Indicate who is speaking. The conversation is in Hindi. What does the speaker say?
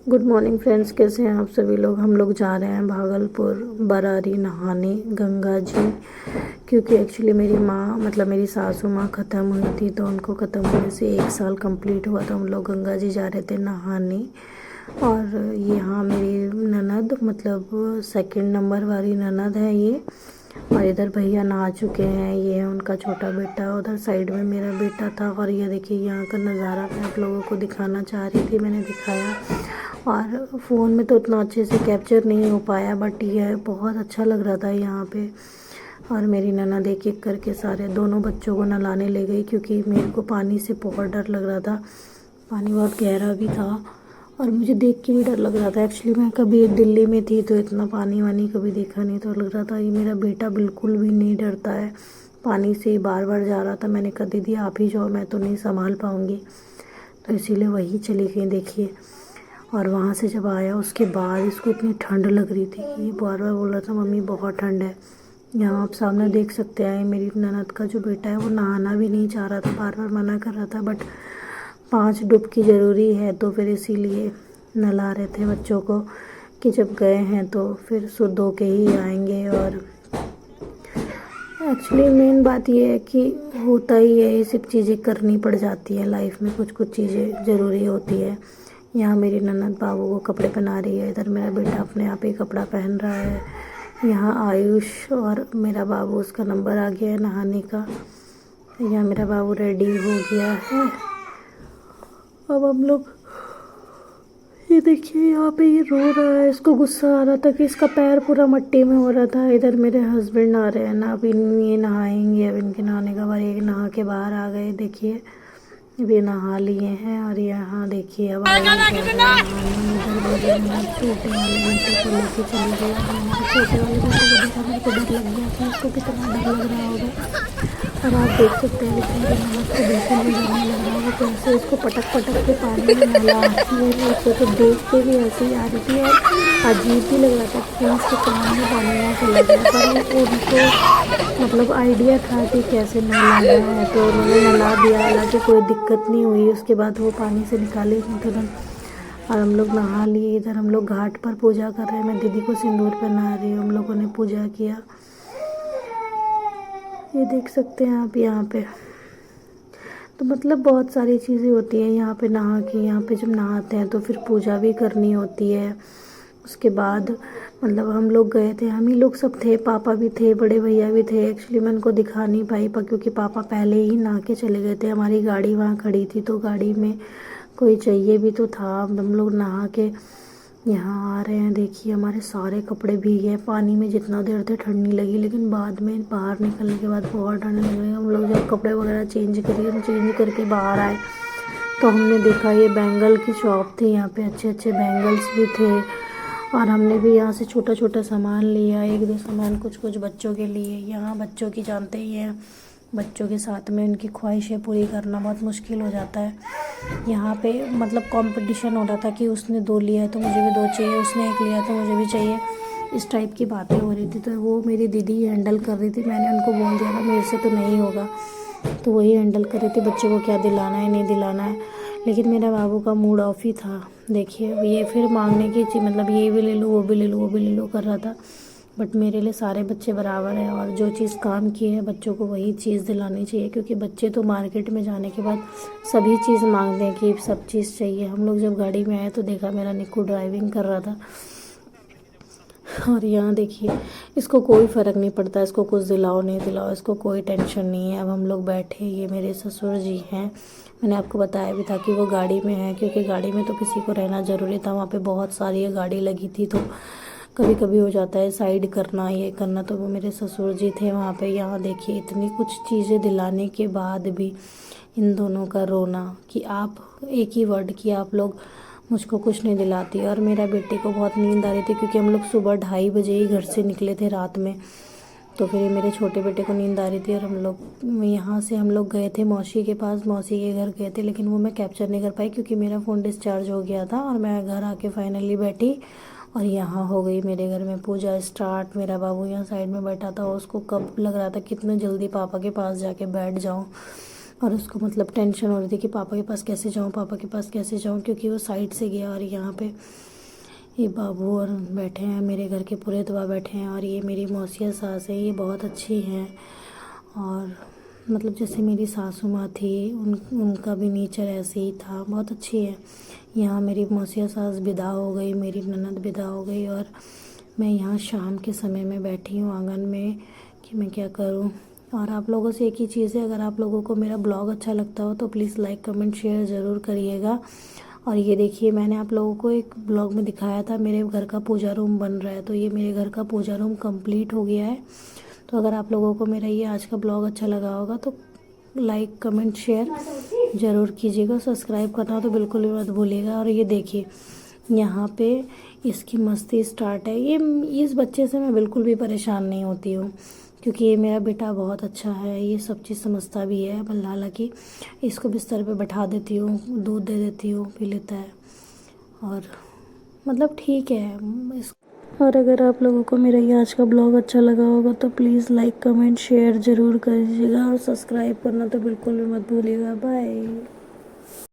Speaker 1: गुड मॉर्निंग फ्रेंड्स, कैसे हैं आप सभी लोग। हम लोग जा रहे हैं भागलपुर बरारी नहाने गंगा जी, क्योंकि एक्चुअली मेरी माँ मतलब मेरी सासू माँ ख़त्म हुई थी, तो उनको ख़त्म होने से 1 साल कंप्लीट हुआ, तो हम लोग गंगा जी जा रहे थे नहाने। और यहाँ मेरी ननद मतलब सेकंड नंबर वाली ननद है ये, और इधर भैया नहा चुके हैं, ये है उनका छोटा बेटा, उधर साइड में मेरा बेटा था। और ये देखिए यहाँ का नज़ारा मैं आप लोगों को दिखाना चाह रही थी, मैंने दिखाया। और फ़ोन में तो उतना अच्छे से कैप्चर नहीं हो पाया, बट ये बहुत अच्छा लग रहा था यहाँ पे। और मेरी ननद एक एक करके सारे दोनों बच्चों को नहलाने ले गई, क्योंकि मेरे को पानी से बहुत डर लग रहा था, पानी बहुत गहरा भी था और मुझे देख के भी डर लग रहा था। एक्चुअली मैं कभी दिल्ली में थी तो इतना पानी वानी कभी देखा नहीं, तो लग रहा था ये मेरा बेटा बिल्कुल भी नहीं डरता है पानी से, बार बार जा रहा था। मैंने कहा दीदी आप ही जाओ, मैं तो नहीं संभाल पाऊँगी, तो इसीलिए वही चली गई देखिए। और वहाँ से जब आया उसके बाद इसको इतनी ठंड लग रही थी कि ये बार बार बोल रहा था मम्मी बहुत ठंड है। यहाँ आप सामने देख सकते हैं मेरी ननद का जो बेटा है वो नहाना भी नहीं चाह रहा था, बार बार मना कर रहा था, बट 5 डुबकी ज़रूरी है, तो फिर इसीलिए नहला रहे थे बच्चों को कि जब गए हैं तो फिर शुद्ध होके ही आएंगे। और एक्चुअली मेन बात ये है कि होता ही है, ये सब चीज़ें करनी पड़ जाती है लाइफ में, कुछ कुछ चीज़ें ज़रूरी होती है। यहाँ मेरी ननद बाबू को कपड़े पहना रही है, इधर मेरा बेटा अपने आप ही कपड़ा पहन रहा है। यहाँ आयुष और मेरा बाबू, उसका नंबर आ गया है नहाने का। यहाँ मेरा बाबू रेडी हो गया है। अब हम लोग ये देखिए यहाँ पे ये रो रहा है, इसको गुस्सा आ रहा था कि इसका पैर पूरा मिट्टी में हो रहा था। इधर मेरे हस्बैंड नहा रहे हैं ना, अब ये नहाएंगे, अब इनके नहाने का बार एक नहा के बाहर आ गए देखिए, अब ये नहा लिए हैं। और यहाँ देखिए अब आगे छोटे वाले बेटे को लेके चली गई, छोटे वाले बेटे को देखा मेरे को डर लग गया था, उसको कितना डर लग रहा होगा। और आप देख सकते हैं कि मेरी नमक को बिल्कुल भी डर नहीं लग रहा है, कैसे उसको पटक पटक के पानी में नहला रही है। उसको तो देख के भी ऐसे ही आ रही थी और अजीब भी लग रहा था कि उसके कान में पानी ना चला गया, पर उनको मतलब आइडिया था कि कैसे नहलाना है, तो उन्होंने नहला दिया, हालांकि कोई दिक्कत नहीं हुई। उसके बाद वो पानी से निकाले तुरंत और हम लोग नहा लिए। इधर हम लोग घाट पर पूजा कर रहे हैं, मैं दीदी को सिंदूर पहना रही हूँ, हम लोगों ने पूजा किया, ये देख सकते हैं आप यहाँ पे। तो मतलब बहुत सारी चीज़ें होती हैं यहाँ पे नहा के। यहाँ पे जब नहाते हैं तो फिर पूजा भी करनी होती है। उसके बाद मतलब हम लोग गए थे, हम ही लोग सब थे, पापा भी थे, बड़े भैया भी थे। एक्चुअली मैं उनको दिखा नहीं पाई क्योंकि पापा पहले ही नहा के चले गए थे, हमारी गाड़ी वहाँ खड़ी थी, तो गाड़ी में कोई चाहिए भी तो था। हम लोग नहा के यहाँ आ रहे हैं, देखिए हमारे सारे कपड़े भीगे हैं पानी में। जितना देर थे ठंड नहीं लगी, लेकिन बाद में बाहर निकलने के बाद बहुत ठंड लग रही है। हम लोग जब कपड़े वगैरह चेंज करके बाहर आए तो हमने देखा ये बैंगल की शॉप थी, यहाँ पे अच्छे अच्छे बैंगल्स भी थे। और हमने भी यहाँ से छोटा छोटा सामान लिया, एक दो सामान कुछ कुछ बच्चों के लिए। यहाँ बच्चों की जानते ही हैं, बच्चों के साथ में उनकी ख्वाहिशें पूरी करना बहुत मुश्किल हो जाता है। यहाँ पे मतलब कंपटीशन हो रहा था कि उसने 2 लिया है तो मुझे भी 2 चाहिए, उसने 1 लिया तो मुझे भी चाहिए, इस टाइप की बातें हो रही थी। तो वो मेरी दीदी हैंडल कर रही थी, मैंने उनको बोल दिया था मेरे से तो नहीं होगा, तो वही हैंडल कर रही थी बच्चों को क्या दिलाना है नहीं दिलाना है। लेकिन मेरा बाबू का मूड ऑफ ही था, देखिए ये फिर मांगने की चीज़ मतलब ये भी ले लो वो भी ले लो वो भी ले लो कर रहा था। बट मेरे लिए सारे बच्चे बराबर हैं, और जो चीज़ काम की है बच्चों को वही चीज़ दिलानी चाहिए, क्योंकि बच्चे तो मार्केट में जाने के बाद सभी चीज़ मांगते हैं कि सब चीज़ चाहिए। हम लोग जब गाड़ी में आए तो देखा मेरा निक्कू ड्राइविंग कर रहा था, और यहाँ देखिए इसको कोई फ़र्क नहीं पड़ता, इसको कुछ दिलाओ नहीं दिलाओ, इसको कोई टेंशन नहीं है। अब हम लोग बैठे, ये मेरे ससुर जी हैं, मैंने आपको बताया भी था कि वो गाड़ी में है, क्योंकि गाड़ी में तो किसी को रहना ज़रूरी था। वहाँ पे बहुत सारी गाड़ी लगी थी, तो कभी कभी हो जाता है साइड करना ये करना, तो वो मेरे ससुर जी थे वहाँ पे। यहाँ देखिए इतनी कुछ चीज़ें दिलाने के बाद भी इन दोनों का रोना कि आप एक ही वर्ड कि आप लोग मुझको कुछ नहीं दिलाती। और मेरा बेटे को बहुत नींद आ रही थी, क्योंकि हम लोग सुबह 2:30 बजे ही घर से निकले थे रात में, तो फिर मेरे छोटे बेटे को नींद आ रही थी। और हम लोग यहाँ से हम लोग गए थे मौसी के पास, मौसी के घर गए थे, लेकिन वो मैं कैप्चर नहीं कर पाई क्योंकि मेरा फ़ोन डिस्चार्ज हो गया था। और मैं घर आके फाइनली बैठी, और यहाँ हो गई मेरे घर में पूजा स्टार्ट। मेरा बाबू यहाँ साइड में बैठा था, उसको कब लग रहा था कितने जल्दी पापा के पास जाके बैठ जाऊँ, और उसको मतलब टेंशन हो रही थी कि पापा के पास कैसे जाऊँ, पापा के पास कैसे जाऊँ, क्योंकि वो साइड से गया। और यहाँ पे ये बाबू और बैठे हैं, मेरे घर के पूरे दुआ बैठे हैं। और ये मेरी मौसिया सास है, ये बहुत अच्छी हैं। और मतलब जैसे मेरी सासू माँ थी, उनका भी नेचर ऐसे ही था, बहुत अच्छी है। यहाँ मेरी मौसिया सास विदा हो गई, मेरी ननद विदा हो गई, और मैं यहाँ शाम के समय में बैठी हूँ आंगन में कि मैं क्या करूँ। और आप लोगों से एक ही चीज़ है, अगर आप लोगों को मेरा ब्लॉग अच्छा लगता हो तो प्लीज़ लाइक कमेंट शेयर ज़रूर करिएगा। और ये देखिए, मैंने आप लोगों को एक ब्लॉग में दिखाया था मेरे घर का पूजा रूम बन रहा है, तो ये मेरे घर का पूजा रूम कंप्लीट हो गया है। तो अगर आप लोगों को मेरा ये आज का ब्लॉग अच्छा लगा होगा तो लाइक कमेंट शेयर ज़रूर कीजिएगा, सब्सक्राइब करना तो बिल्कुल भी मत भूलिएगा। और ये देखिए, यहाँ पे इसकी मस्ती स्टार्ट है। ये इस बच्चे से मैं बिल्कुल भी परेशान नहीं होती हूँ, क्योंकि ये मेरा बेटा बहुत अच्छा है, ये सब चीज़ समझता भी है। हालांकि इसको बिस्तर पे बैठा देती हूँ, दूध दे देती हूँ, पी लेता है, और मतलब ठीक है इस। और अगर आप लोगों को मेरा ये आज का ब्लॉग अच्छा लगा होगा तो प्लीज़ लाइक कमेंट शेयर ज़रूर करिएगा, और सब्सक्राइब करना तो बिल्कुल भी मत भूलिएगा। बाय।